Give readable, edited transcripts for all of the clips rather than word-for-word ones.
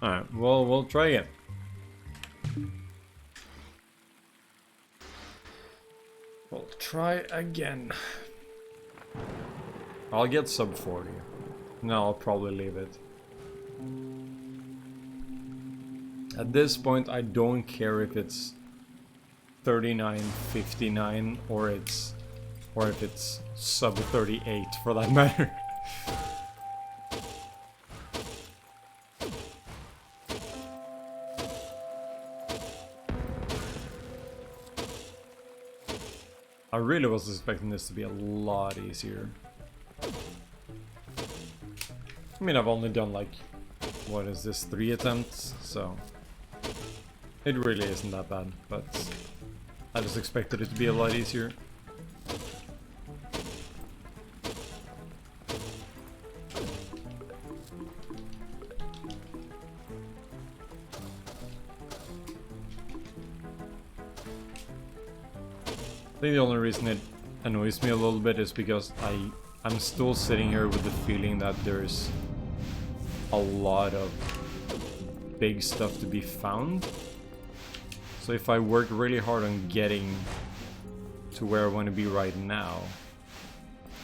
Alright, well, we'll try again. We'll try again. I'll get sub 40. No, I'll probably leave it. At this point, I don't care if it's 39.59 or if it's sub 38 for that matter. I really was expecting this to be a lot easier. I mean, I've only done like, what is this, 3 attempts, so it really isn't that bad, but I just expected it to be a lot easier. I think the only reason it annoys me a little bit is because I'm still sitting here with the feeling that there's a lot of big stuff to be found. So if I work really hard on getting to where I want to be right now,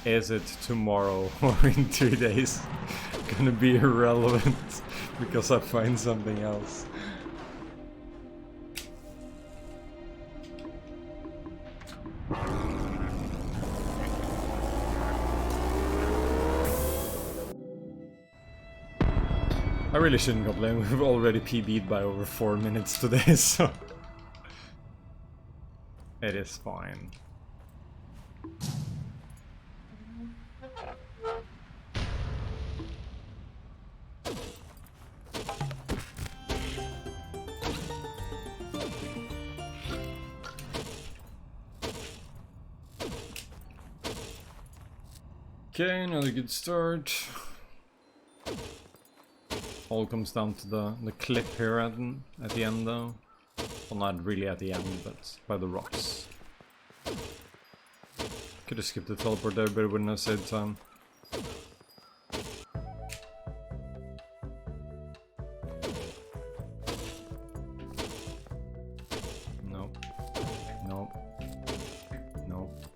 is it tomorrow or in 2 days gonna be irrelevant because I find something else? I really shouldn't complain, we've already PB'd by over 4 minutes today, so it is fine. Okay, another good start. All comes down to the clip here at the end though. Well, not really at the end, but by the rocks. Could have skipped the teleport there, but it wouldn't have saved time. Nope. Nope. Nope.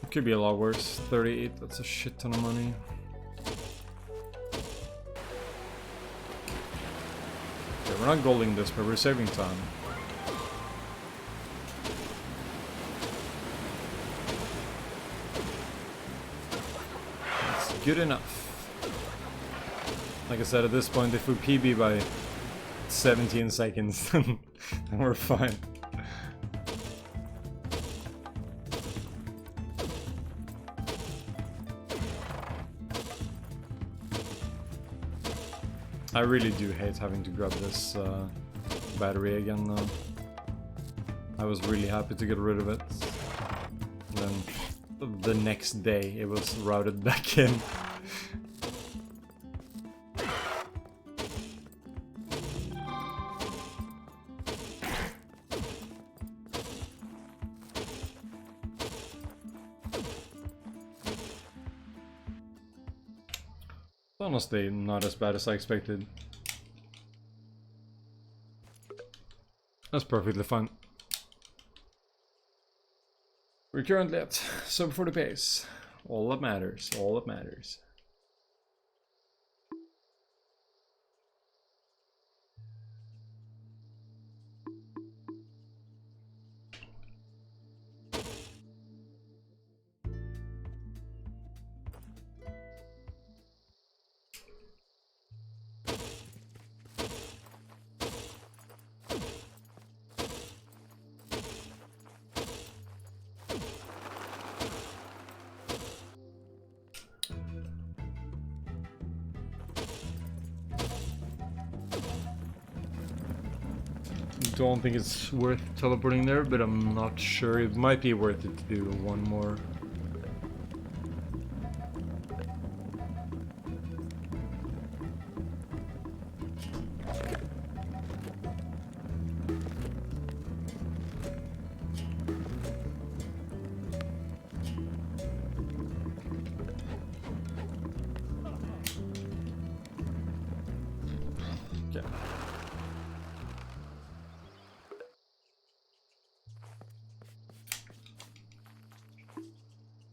Could be a lot worse. 38, that's a shit ton of money. Okay, we're not golding this, but we're saving time. That's good enough. Like I said, at this point, if we PB by 17 seconds, then we're fine. I really do hate having to grab this battery again though. I was really happy to get rid of it. And then the next day it was routed back in. Honestly, not as bad as I expected. That's perfectly fine. We're currently at sub 40 pace. All that matters, all that matters. Don't think it's worth teleporting there, but I'm not sure. It might be worth it to do one more. Okay.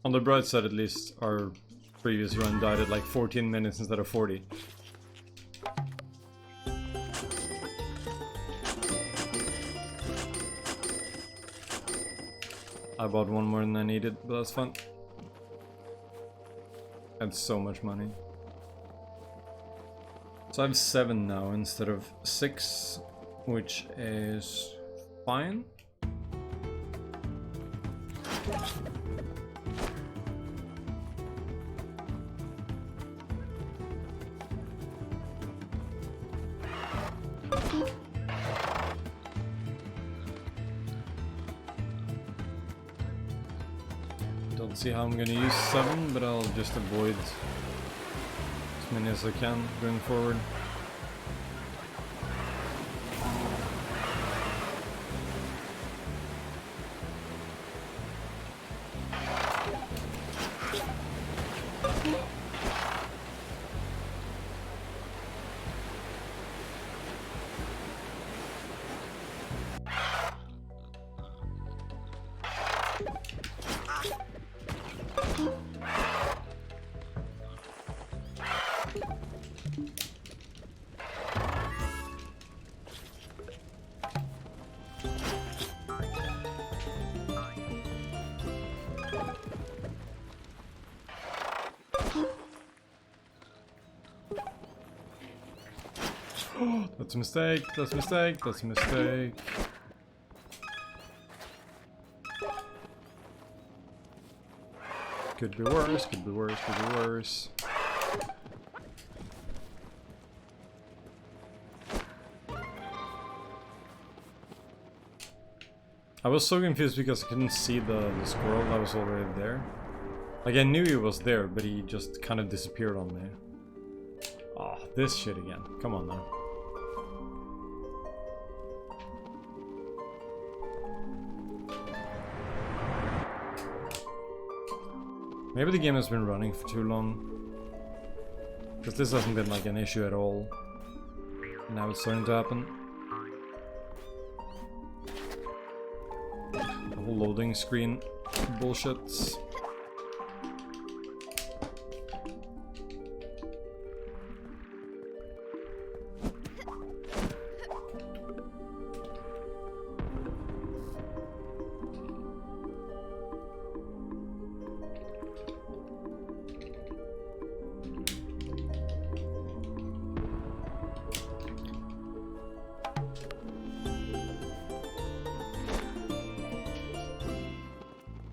On the bright side, at least, our previous run died at like 14 minutes instead of 40. I bought one more than I needed, but that's fun. Had so much money. So I have 7 now instead of 6, which is fine. Don't see how I'm gonna use 7, but I'll just avoid as many as I can going forward. That's a mistake, that's a mistake, that's a mistake. Could be worse, could be worse, could be worse. I was so confused because I couldn't see the squirrel that was already there. Like, I knew he was there, but he just kind of disappeared on me. Oh, this shit again. Come on now. Maybe the game has been running for too long. Because this hasn't been like an issue at all. Now it's starting to happen. The whole loading screen bullshit.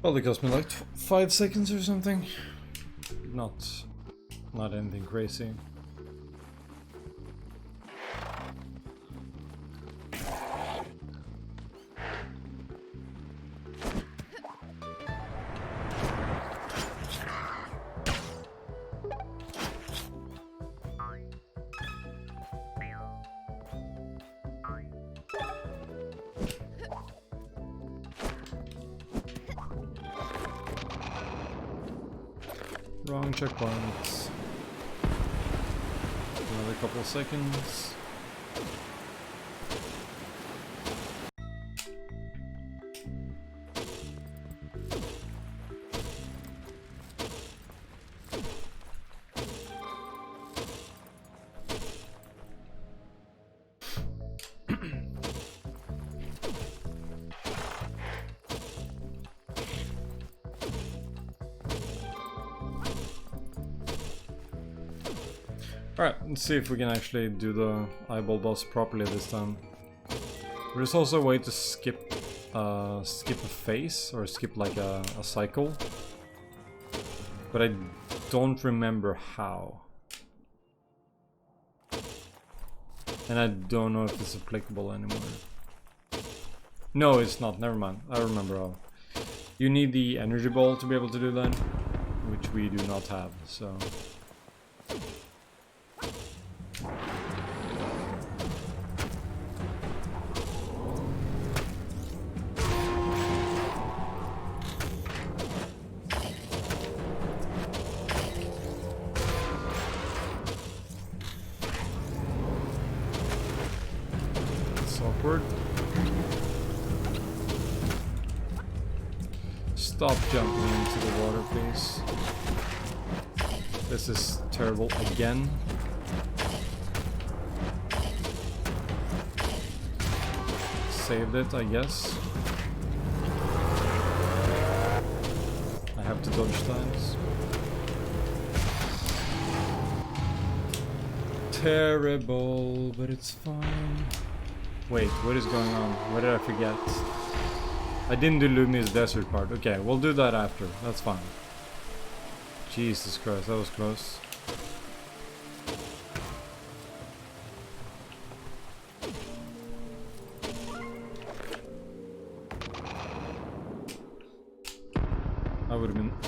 Probably cost me like 5 seconds or something. Not anything crazy. Wrong checkpoint. Another couple of seconds. Alright, let's see if we can actually do the eyeball boss properly this time. There's also a way to skip a phase, or skip like a cycle. But I don't remember how. And I don't know if it's applicable anymore. No, it's not, never mind. I remember how. You need the energy ball to be able to do that, which we do not have, so... Stop jumping into the water, please. This is terrible again. Saved it, I guess. I have to dodge times. Terrible, but it's fine. Wait, what is going on? What did I forget? I didn't do Lumia's desert part. Okay, we'll do that after. That's fine. Jesus Christ, that was close.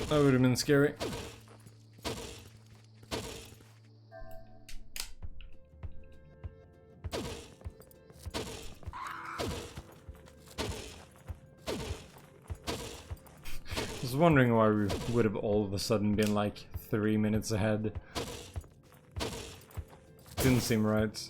That would have been scary. I was wondering why we would have all of a sudden been like 3 minutes ahead. Didn't seem right.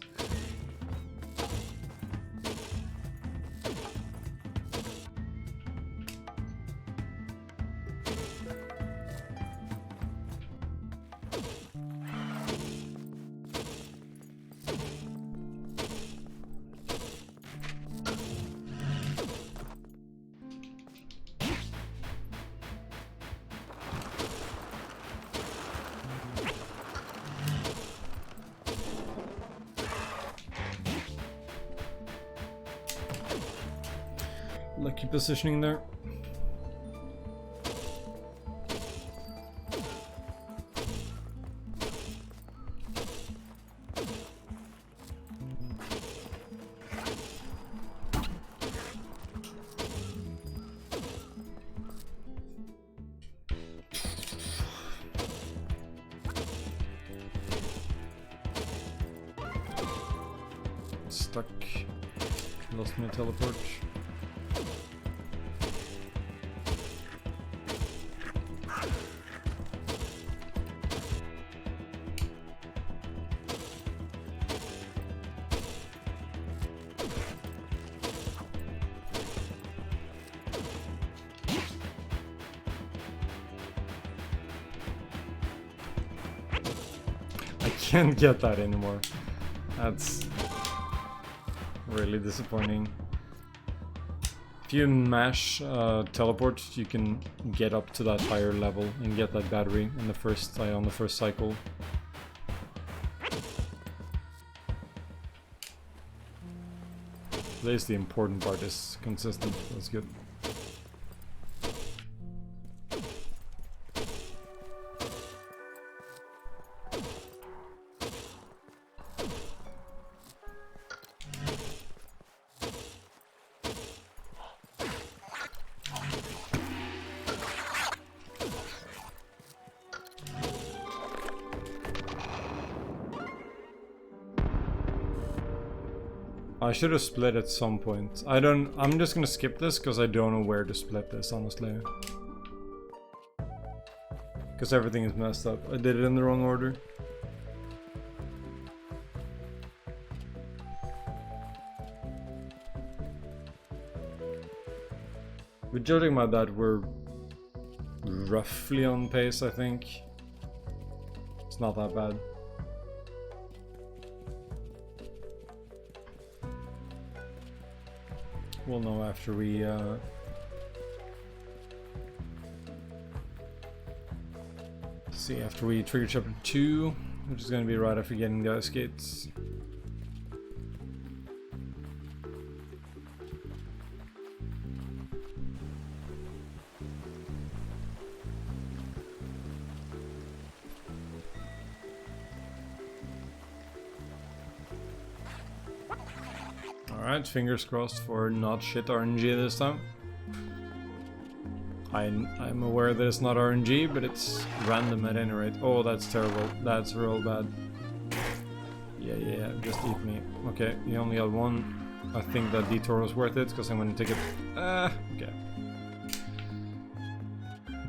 Lucky positioning there. Stuck. Lost my teleport. Can't get that anymore. That's really disappointing. If you mash teleport, you can get up to that higher level and get that battery in the first on the first cycle. At least the important part is consistent. That's good. I should have split at some point. I'm just gonna skip this because I don't know where to split this, honestly. Because everything is messed up. I did it in the wrong order. But judging by that, we're roughly on pace, I think. It's not that bad. We'll know after we see, after we trigger chapter 2, which is going to be right after getting the ice gates. Alright, fingers crossed for not shit RNG this time. I'm aware that it's not RNG, but it's random at any rate. Oh, that's terrible. That's real bad. Yeah, just eat me. Okay, you only got one. I think that detour was worth it, because I'm going to take it. Okay.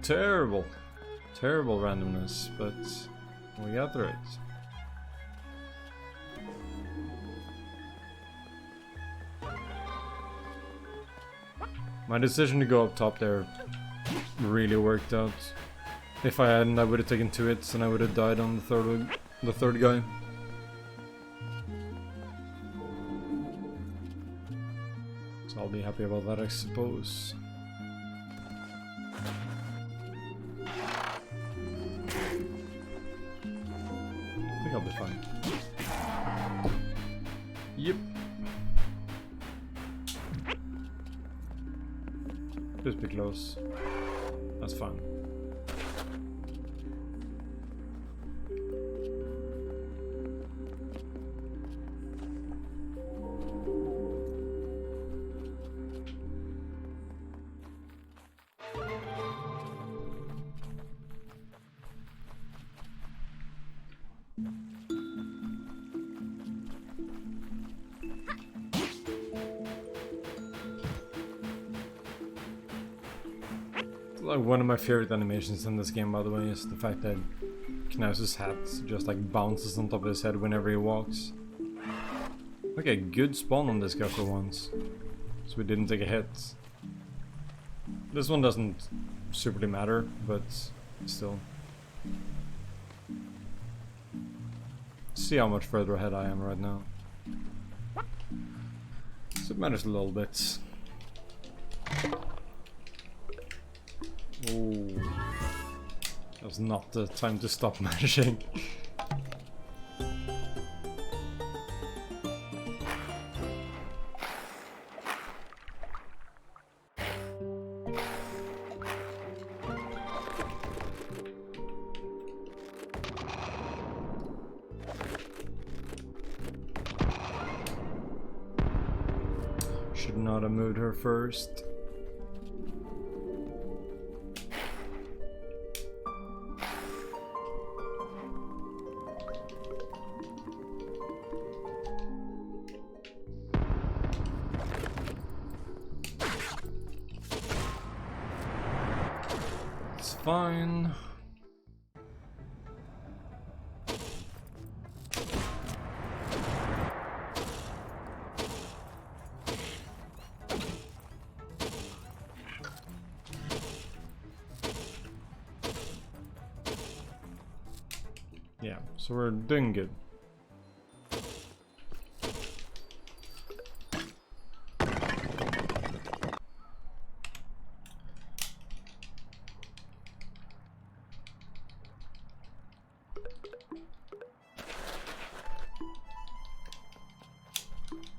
Terrible. Terrible randomness, but we got through it. My decision to go up top there really worked out. If I hadn't, I would have taken 2 hits and I would have died on the third guy. So I'll be happy about that, I suppose. I think I'll be fine. Yep. Just be close. That's fine. Like one of my favorite animations in this game, by the way, is the fact that Knaus's hat just like bounces on top of his head whenever he walks. Okay, good spawn on this guy for once. So we didn't take a hit. This one doesn't superly matter, but still. See how much further ahead I am right now. So it matters a little bit. Oh, that was not the time to stop managing. Should not have moved her first. Fine. Yeah, so we're doing good.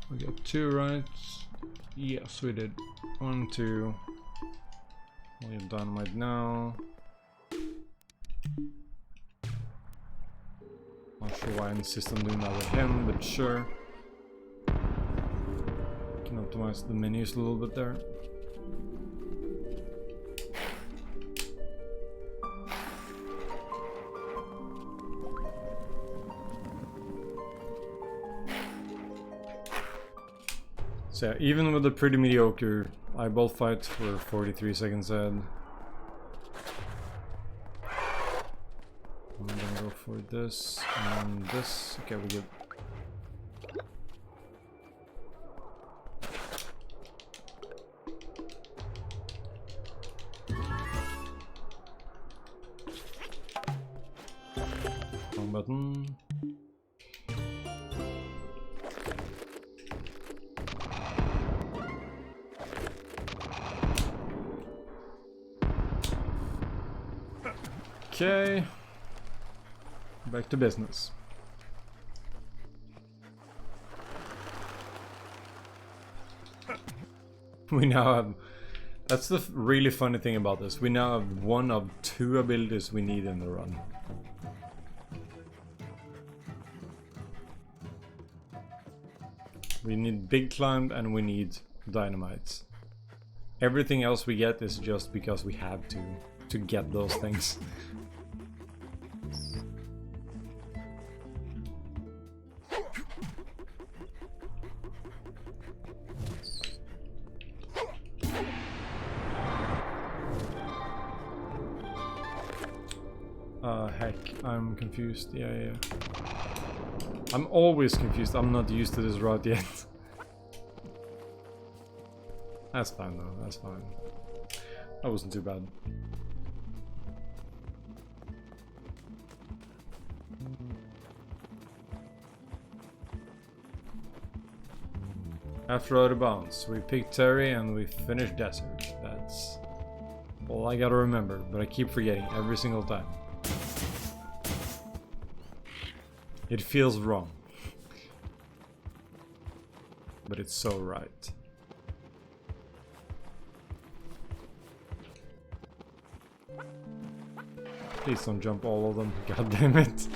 We got 2 right. Yes, we did. 1, 2. We have dynamite now. Not sure why I insist on doing that with him, but sure. Can optimize the menus a little bit there. So yeah, even with a pretty mediocre eyeball fight, we're 43 seconds ahead. I'm gonna go for this and this. Okay, we're good. Wrong button. Okay, back to business. We now have, that's the really funny thing about this, we now have 1 of 2 abilities we need in the run. We need Big Climb and we need Dynamite. Everything else we get is just because we have to get those things. Heck, I'm confused. Yeah. I'm always confused. I'm not used to this route yet. That's fine though, that's fine. That wasn't too bad. After Outer Bounds, we picked Terry and we finished Desert. That's all I gotta remember, but I keep forgetting every single time. It feels wrong. But it's so right. Please don't jump all of them, god damn it.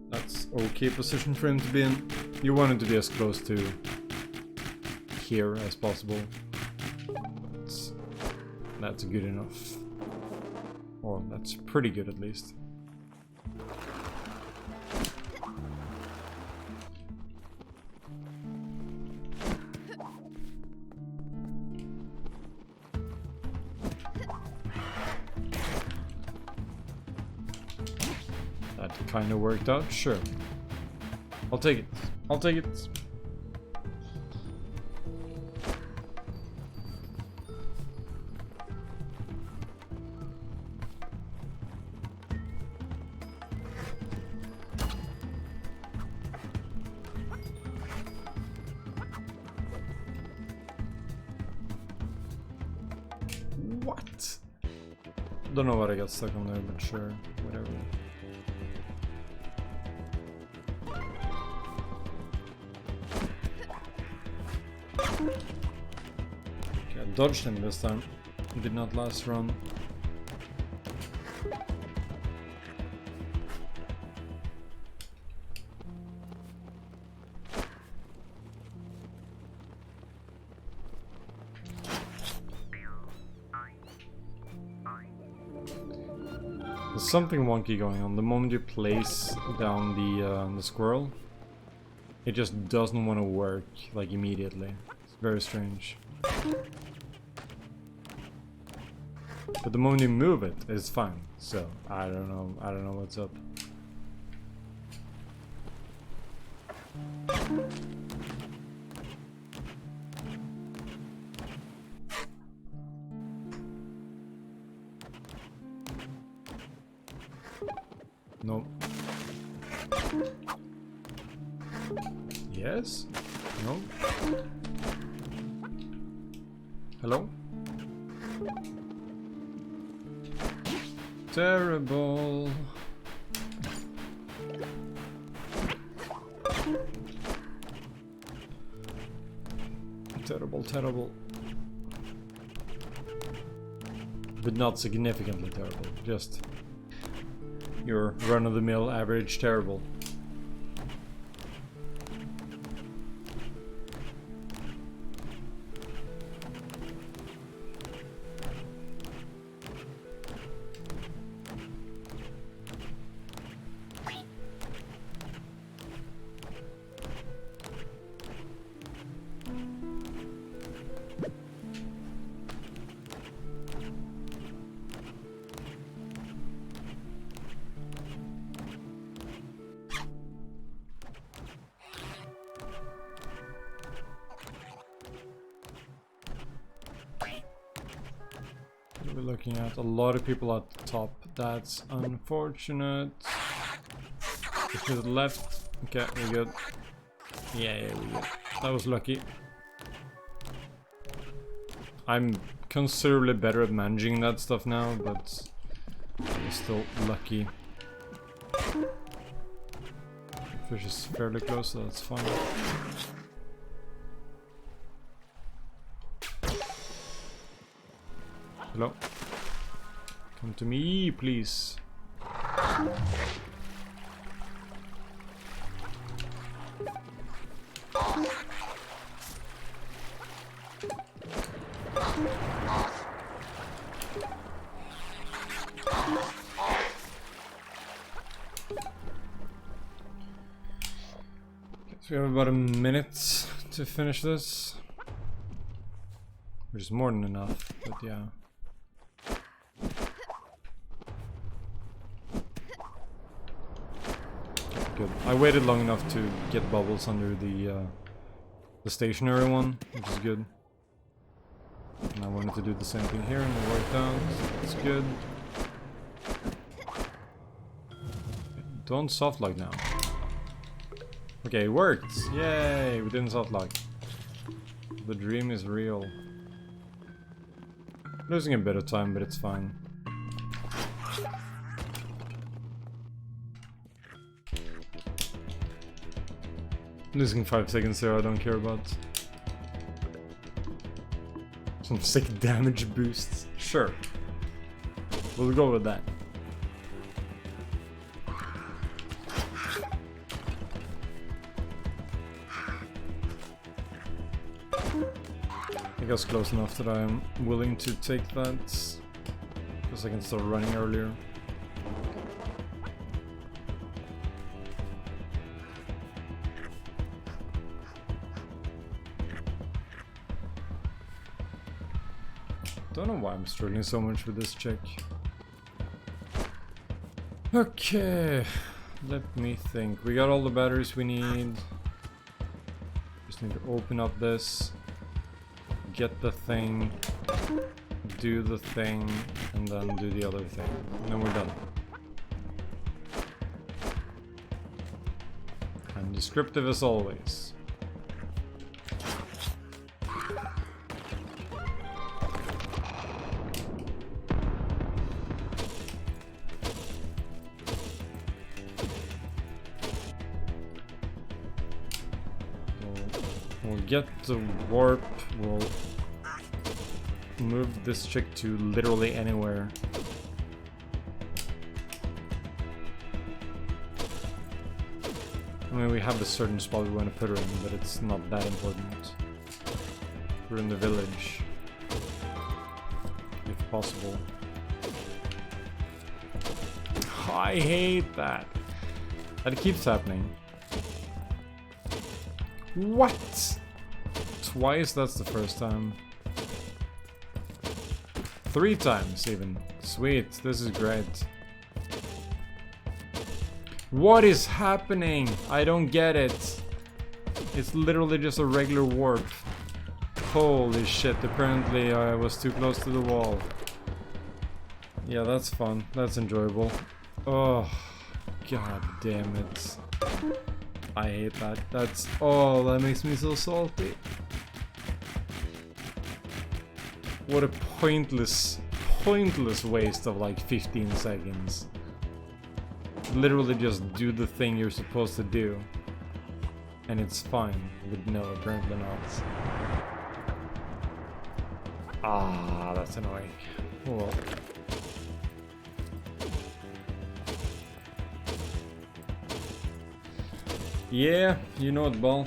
That's okay position for him to be in. You want him to be as close to here as possible. That's good enough. Or that's pretty good at least. That kind of worked out, sure. I'll take it. I'll take it. What? Don't know what I got stuck on there, but sure, whatever. Okay, I dodged him this time. Did not last run. There's something wonky going on. The moment you place down the squirrel, it just doesn't want to work like immediately. It's very strange. But the moment you move it, it's fine. So I don't know what's up. No. Yes? No? Hello? Terrible. Terrible, terrible. But not significantly terrible. Just your run-of-the-mill average terrible. We're looking at a lot of people at the top. That's unfortunate. To the left. Okay, we're good. Yeah, we're good. That was lucky. I'm considerably better at managing that stuff now, but I'm still lucky. Fish is fairly close, so that's fine. Hello? Come to me, please. So we have about a minute to finish this, which is more than enough, but yeah. good. I waited long enough to get bubbles under the stationary one, which is good. And I wanted to do the same thing here, and it worked out. It's good. Don't softlock now. Okay, it worked! Yay! We didn't softlock. The dream is real. Losing a bit of time, but it's fine. Losing 5 seconds there, I don't care about. Some sick damage boosts. Sure. We'll go with that. I guess close enough that I'm willing to take that. Because I can start running earlier. Don't know why I'm struggling so much with this check. Okay, let me think. We got all the batteries we need. Just need to open up this, get the thing, do the thing, and then do the other thing. And then we're done. And descriptive as always. We'll get the warp, we'll move this chick to literally anywhere. I mean, we have a certain spot we want to put her in, but it's not that important. We're in the village, if possible. I hate that. That keeps happening. What? Twice? That's the first time. 3 times even. Sweet, this is great. What is happening? I don't get it. It's literally just a regular warp. Holy shit, apparently I was too close to the wall. Yeah, that's fun. That's enjoyable. Oh, god damn it. I hate that. That's... oh, that makes me so salty. What a pointless waste of like 15 seconds. Literally just do the thing you're supposed to do. And it's fine. But no, apparently not. Ah, that's annoying. Oh well. Yeah, you know it, Ball.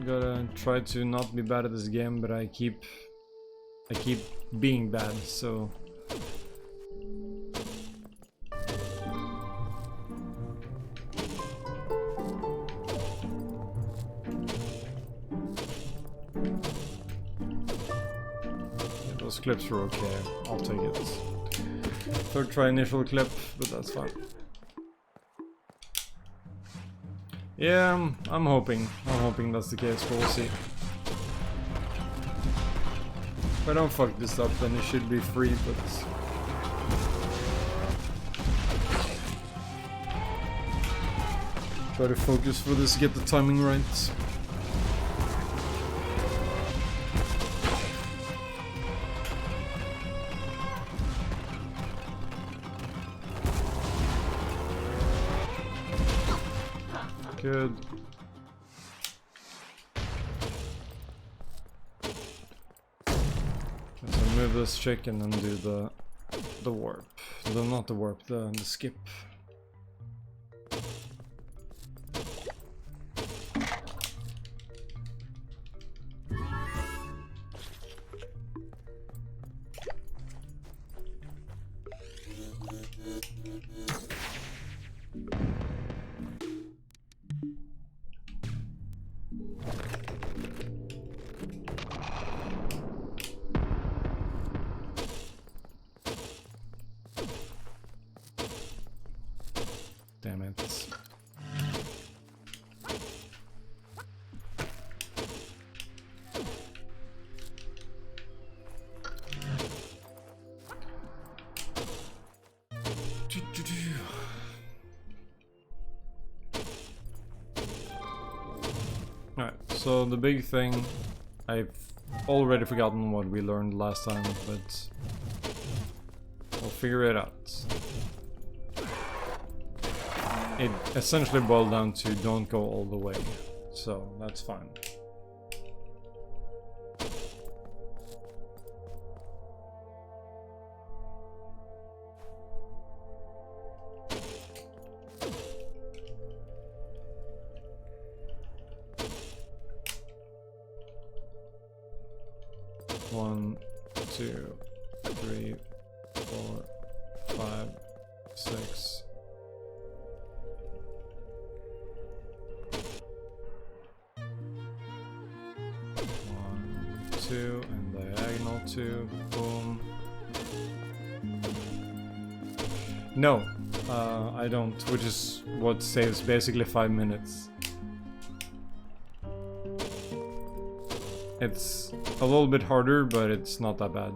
Gotta try to not be bad at this game, but I keep being bad, so... yeah, those clips were okay, I'll take it. Third try initial clip, but that's fine. Yeah, I'm hoping that's the case, but we'll see. If I don't fuck this up, then it should be free, but... try to focus for this, get the timing right. Good. So move this chick and then do the warp. Not the warp, the skip. So the big thing, I've already forgotten what we learned last time, but we'll figure it out. It essentially boiled down to don't go all the way, so that's fine. One, two, three, 4, 5, 6. One, two, and diagonal 2. Boom. No, I don't, which is what saves basically 5 minutes. It's a little bit harder, but it's not that bad.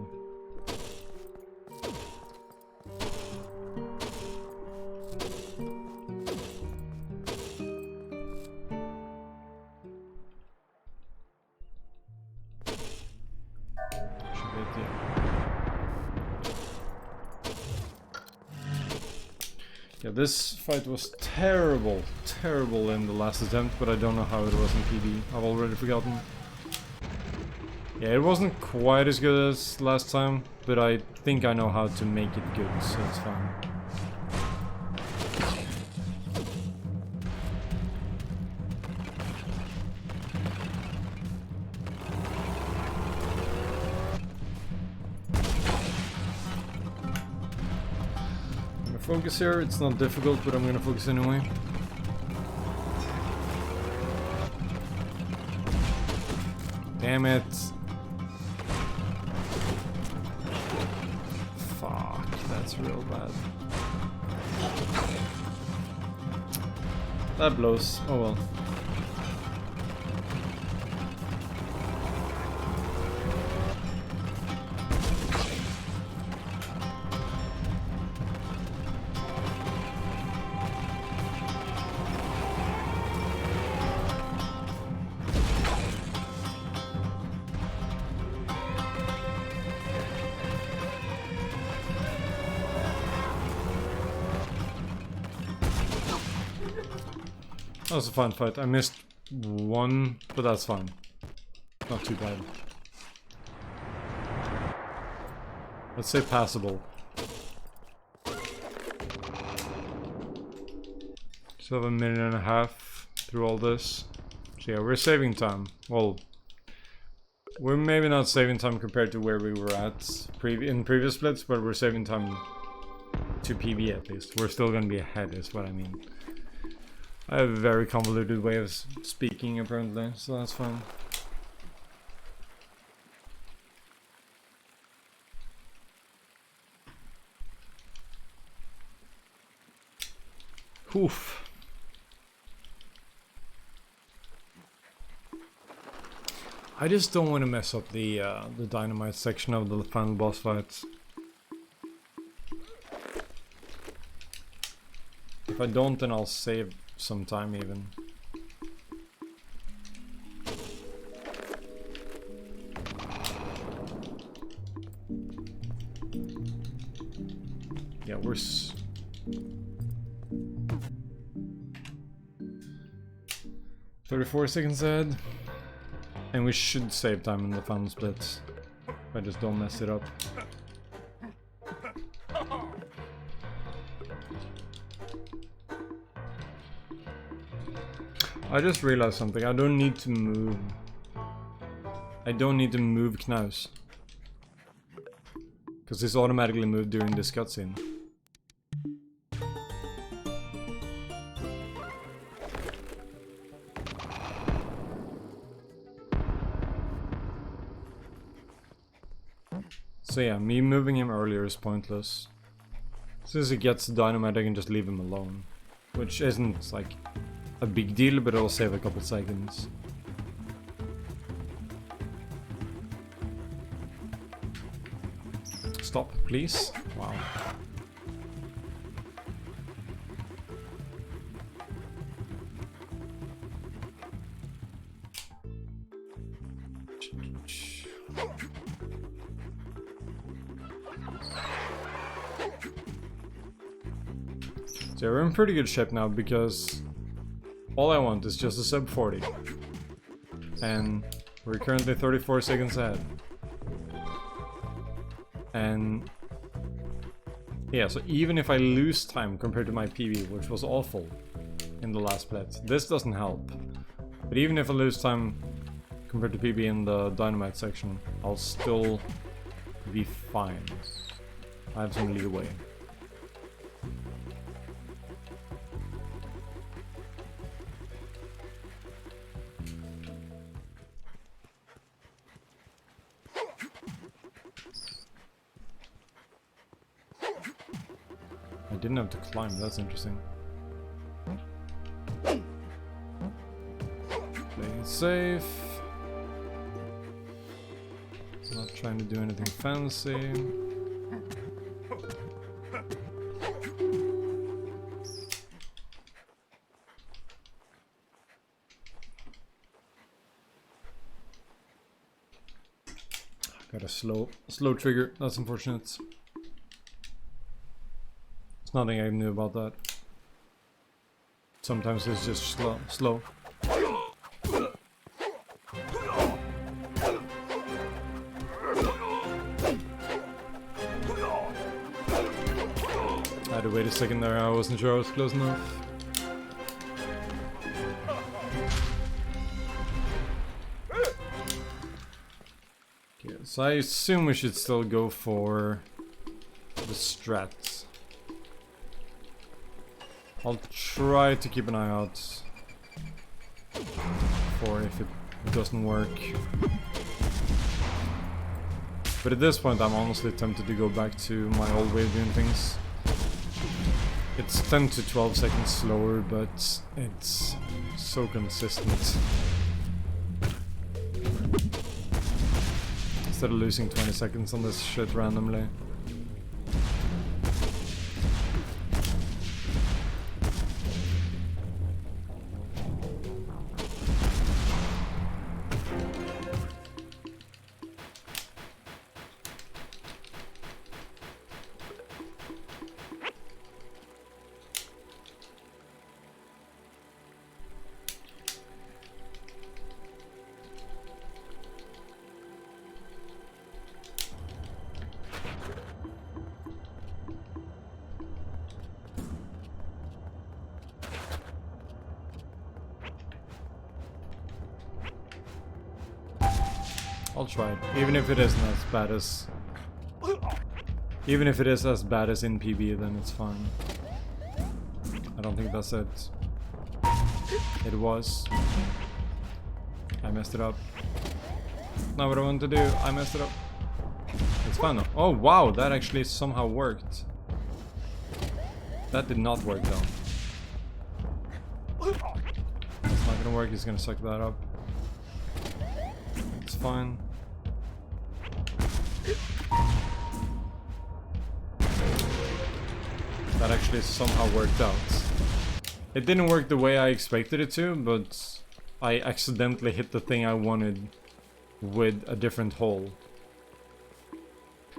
Yeah, this fight was terrible in the last attempt, but I don't know how it was in PB. I've already forgotten. Yeah, it wasn't quite as good as last time, but I think I know how to make it good, so it's fine. I'm gonna focus here. It's not difficult, but I'm gonna focus anyway. Damn it. That's real bad. That blows. Oh well. That was a fun fight. I missed one, but that's fine. Not too bad. Let's say passable. So have a minute and a half through all this. So yeah, we're saving time. Well, we're maybe not saving time compared to where we were at in previous splits, but we're saving time to PB at least. We're still gonna be ahead is what I mean. I have a very convoluted way of speaking apparently, so that's fine. Oof. I just don't want to mess up the dynamite section of the final boss fight. If I don't, then I'll save some time even. Yeah, we're 34 seconds ahead, and we should save time in the final splits if I just don't mess it up. I just realized something. I don't need to move. I don't need to move Knaus, because it's automatically moved during this cutscene. So yeah, me moving him earlier is pointless. Since he gets dynamite, I can just leave him alone, which isn't like a big deal, but it'll save a couple seconds. Stop, please. Wow. So we're in pretty good shape now because all I want is just a sub 40. And we're currently 34 seconds ahead. And yeah, so even if I lose time compared to my PB, which was awful in the last blitz, this doesn't help. But even if I lose time compared to PB in the dynamite section, I'll still be fine. I have some leeway. I didn't have to climb, that's interesting. Playing it safe. Not trying to do anything fancy. Got a slow trigger, that's unfortunate. There's nothing I can do about that. Sometimes it's just slow. I had to wait a second there, I wasn't sure I was close enough. Okay, so I assume we should still go for the strats. I'll try to keep an eye out for if it doesn't work. But at this point I'm honestly tempted to go back to my old way of doing things. It's 10 to 12 seconds slower, but it's so consistent. Instead of losing 20 seconds on this shit randomly. I'll try it, even if it isn't as bad as... Even if it is as bad as in PB, then it's fine. I don't think that's it. It was. I messed it up. Not what I wanted to do, I messed it up. It's fine though. Oh wow, that actually somehow worked. That did not work though. It's not gonna work, he's gonna suck that up. It's fine. That actually somehow worked out. It didn't work the way I expected it to, but I accidentally hit the thing I wanted with a different hole.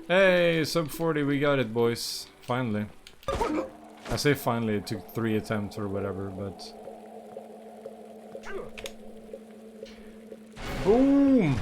Hey, sub 40, we got it, boys. Finally. I say finally, it took 3 attempts or whatever, but... Boom!